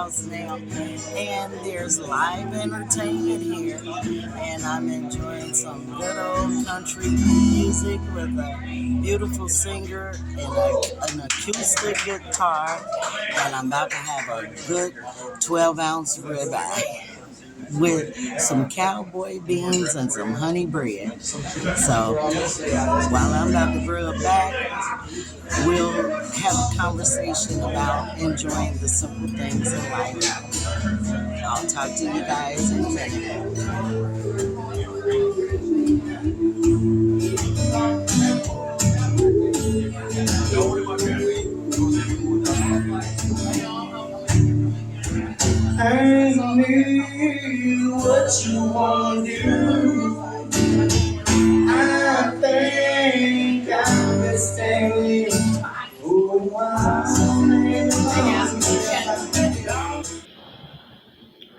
house now, and there's live entertainment here, and I'm enjoying some good old country music with a beautiful singer and an acoustic guitar, and I'm about to have a good 12-ounce ribeye with some cowboy beans and some honey bread. So while I'm about to grill back, we'll have a conversation about enjoying the simple things in life. I'll talk to you guys in a minute. Ask me what you want to do. I think I'm mistaken for a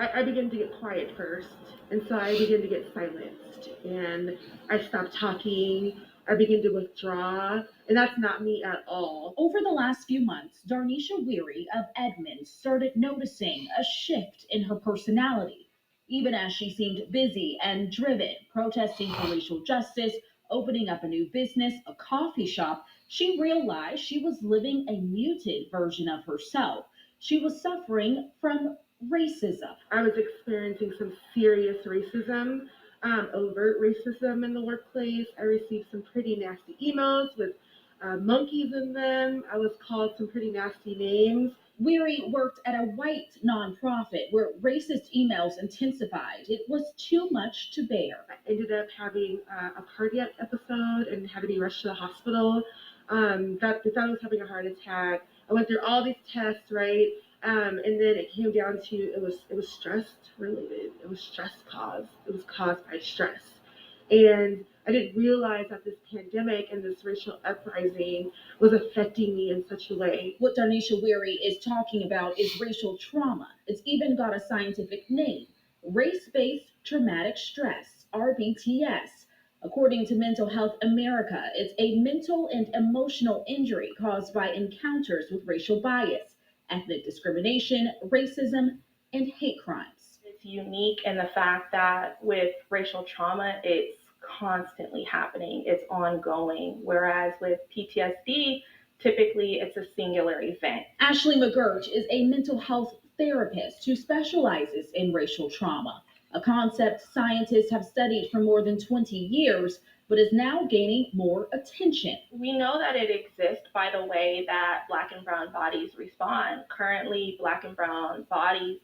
I began to get quiet first, and so I began to get silenced, and I stopped talking. I began to withdraw, and that's not me at all. Over the last few months, Darnisha Weary of Edmond started noticing a shift in her personality. Even as she seemed busy and driven, protesting for racial justice, opening up a new business, a coffee shop, she realized she was living a muted version of herself. She was suffering from racism. I was experiencing some serious racism, overt racism in the workplace. I received some pretty nasty emails with monkeys in them. I was called some pretty nasty names. Weary worked at a white nonprofit where racist emails intensified. It was too much to bear. I ended up having a cardiac episode and had to be rushed to the hospital. They thought I was having a heart attack. I went through all these tests, right? And then it came down to it was stress related. It was stress caused. It was caused by stress. And I didn't realize that this pandemic and this racial uprising was affecting me in such a way. What Darnisha Weary is talking about is racial trauma. It's even got a scientific name: race based traumatic stress, RBTS. According to Mental Health America, it's a mental and emotional injury caused by encounters with racial bias, ethnic discrimination, racism, and hate crimes. It's unique in the fact that with racial trauma, it's constantly happening, it's ongoing. Whereas with PTSD, typically it's a singular event. Ashley McGurch is a mental health therapist who specializes in racial trauma, a concept scientists have studied for more than 20 years, but is now gaining more attention. We know that it exists by the way that Black and Brown bodies respond. Currently, Black and Brown bodies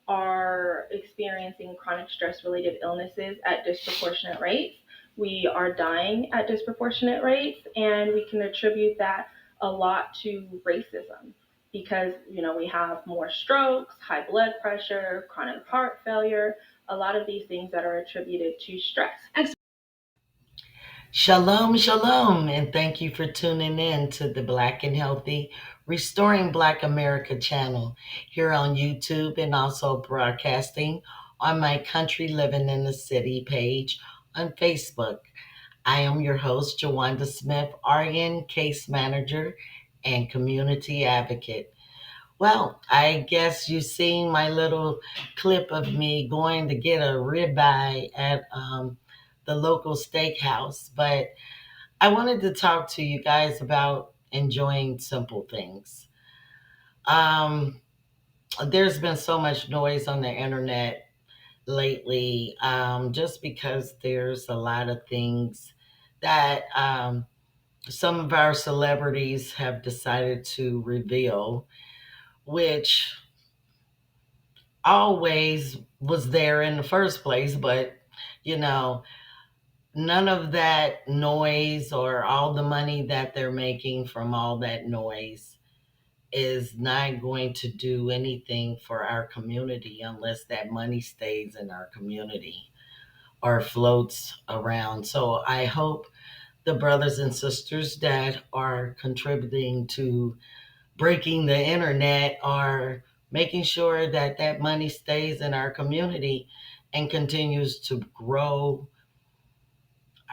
are experiencing chronic stress related illnesses at disproportionate rates. We are dying at disproportionate rates, and we can attribute that a lot to racism because we have more strokes, high blood pressure, chronic heart failure, a lot of these things that are attributed to stress. Shalom, shalom, and thank you for tuning in to the Black and Healthy Restoring Black America channel here on YouTube, and also broadcasting on my Country Living in the City page on Facebook. I am your host, Jawanda Smith, RN case manager and community advocate. Well, I guess you've seen my little clip of me going to get a ribeye at the local steakhouse, but I wanted to talk to you guys about enjoying simple things. Um, there's been so much noise on the internet lately, just because there's a lot of things that some of our celebrities have decided to reveal, which always was there in the first place, but you know, none of that noise or all the money that they're making from all that noise is not going to do anything for our community unless that money stays in our community or floats around. So I hope the brothers and sisters that are contributing to breaking the internet are making sure that that money stays in our community and continues to grow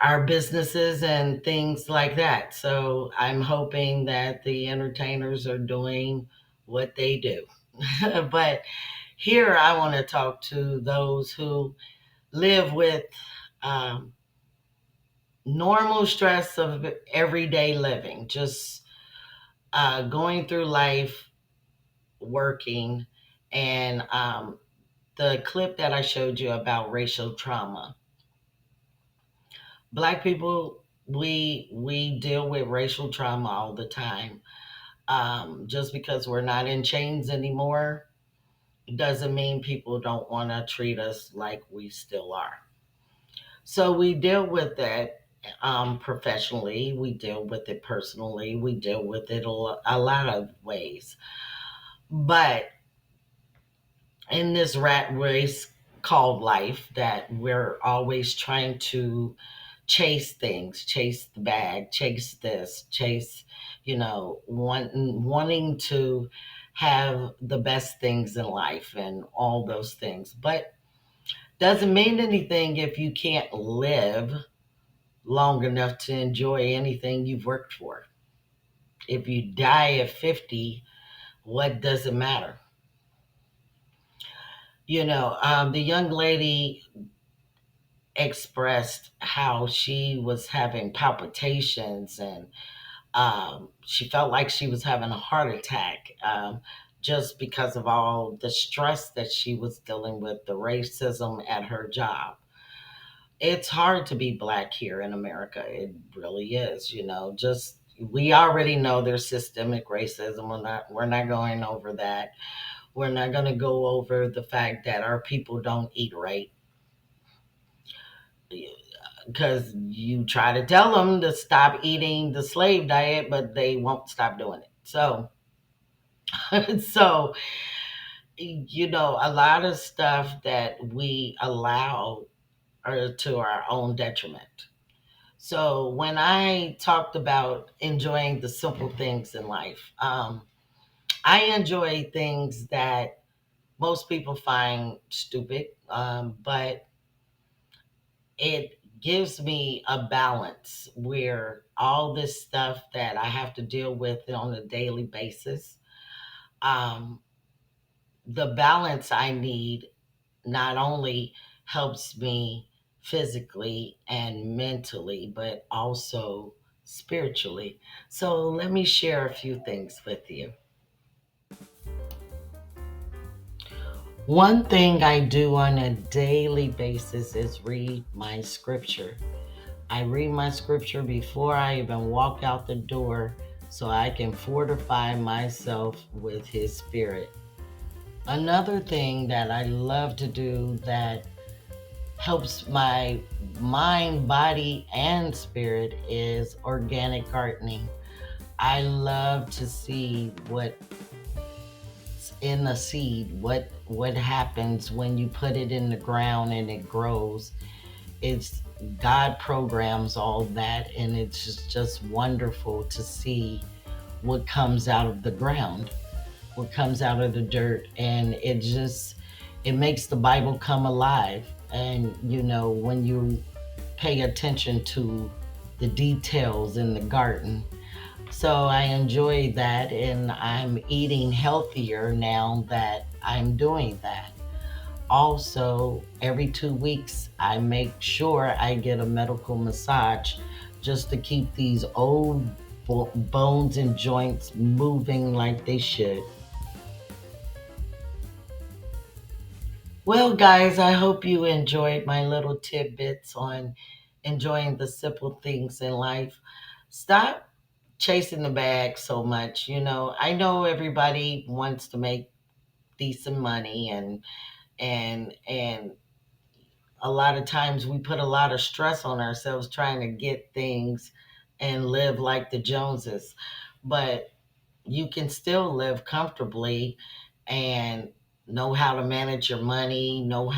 our businesses and things like that. So I'm hoping that the entertainers are doing what they do. But here I want to talk to those who live with um, normal stress of everyday living, just going through life, working, and the clip that I showed you about racial trauma. Black people, we deal with racial trauma all the time. Just because we're not in chains anymore doesn't mean people don't want to treat us like we still are. So we deal with that professionally, we deal with it personally, we deal with it a lot of ways. But in this rat race called life, that we're always trying to chase things, chase the bag, chase this, chase, wanting to have the best things in life and all those things. But doesn't mean anything if you can't live long enough to enjoy anything you've worked for. If you die at 50, what does it matter? The young lady expressed how she was having palpitations, and she felt like she was having a heart attack, just because of all the stress that she was dealing with, the racism at her job. It's hard to be black here in America. It really is. Just we already know there's systemic racism. We're not going over that. We're not going to go over the fact that our people don't eat right, because you try to tell them to stop eating the slave diet, but they won't stop doing it. So, so a lot of stuff that we allow are to our own detriment. So when I talked about enjoying the simple things in life, I enjoy things that most people find stupid, but it gives me a balance where all this stuff that I have to deal with on a daily basis, um, the balance I need not only helps me physically and mentally, but also spiritually. So let me share a few things with you. One thing I do on a daily basis is read my scripture. I read my scripture before I even walk out the door so I can fortify myself with His Spirit. Another thing that I love to do that helps my mind, body, and spirit is organic gardening. I love to see what's in the seed, what happens when you put it in the ground and it grows. It's God programs all that, and it's just wonderful to see what comes out of the ground, what comes out of the dirt, and it makes the Bible come alive. And when you pay attention to the details in the garden. So I enjoy that, and I'm eating healthier now that I'm doing that. Also, every 2 weeks, I make sure I get a medical massage just to keep these old bones and joints moving like they should. Well, guys, I hope you enjoyed my little tidbits on enjoying the simple things in life. Stop chasing the bag so much. I know everybody wants to make decent money, and a lot of times we put a lot of stress on ourselves trying to get things and live like the Joneses. But you can still live comfortably and know how to manage your money, know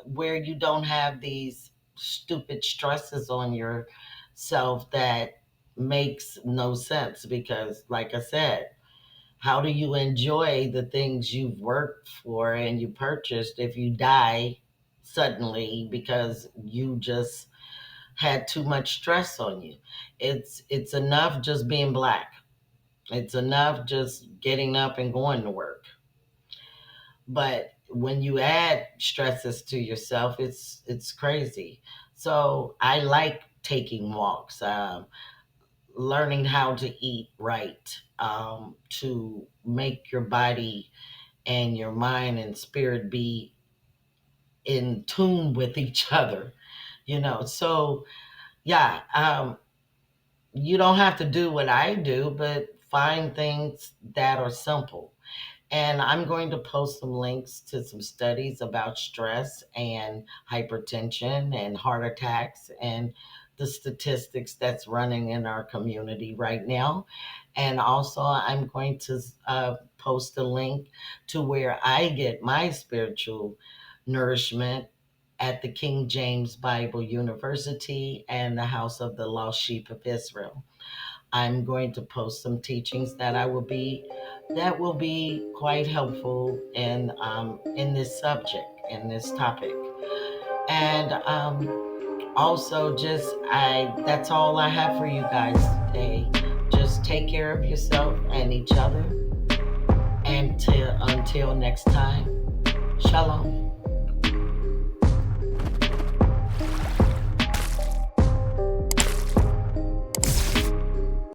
where you don't have these stupid stresses on yourself that makes no sense. Because, like I said, how do you enjoy the things you've worked for and you purchased if you die suddenly because you just had too much stress on you? It's enough just being black. It's enough just getting up and going to work. But when you add stresses to yourself, it's crazy. So I like taking walks, learning how to eat right, to make your body and your mind and spirit be in tune with each other, you know. So yeah, you don't have to do what I do, but find things that are simple. And I'm going to post some links to some studies about stress and hypertension and heart attacks and the statistics that's running in our community right now. And also, I'm going to post a link to where I get my spiritual nourishment at the King James Bible University and the House of the Lost Sheep of Israel. I'm going to post some teachings that will be quite helpful in this subject, in this topic. And also, just I that's all I have for you guys today. Just take care of yourself and each other. And until next time, shalom.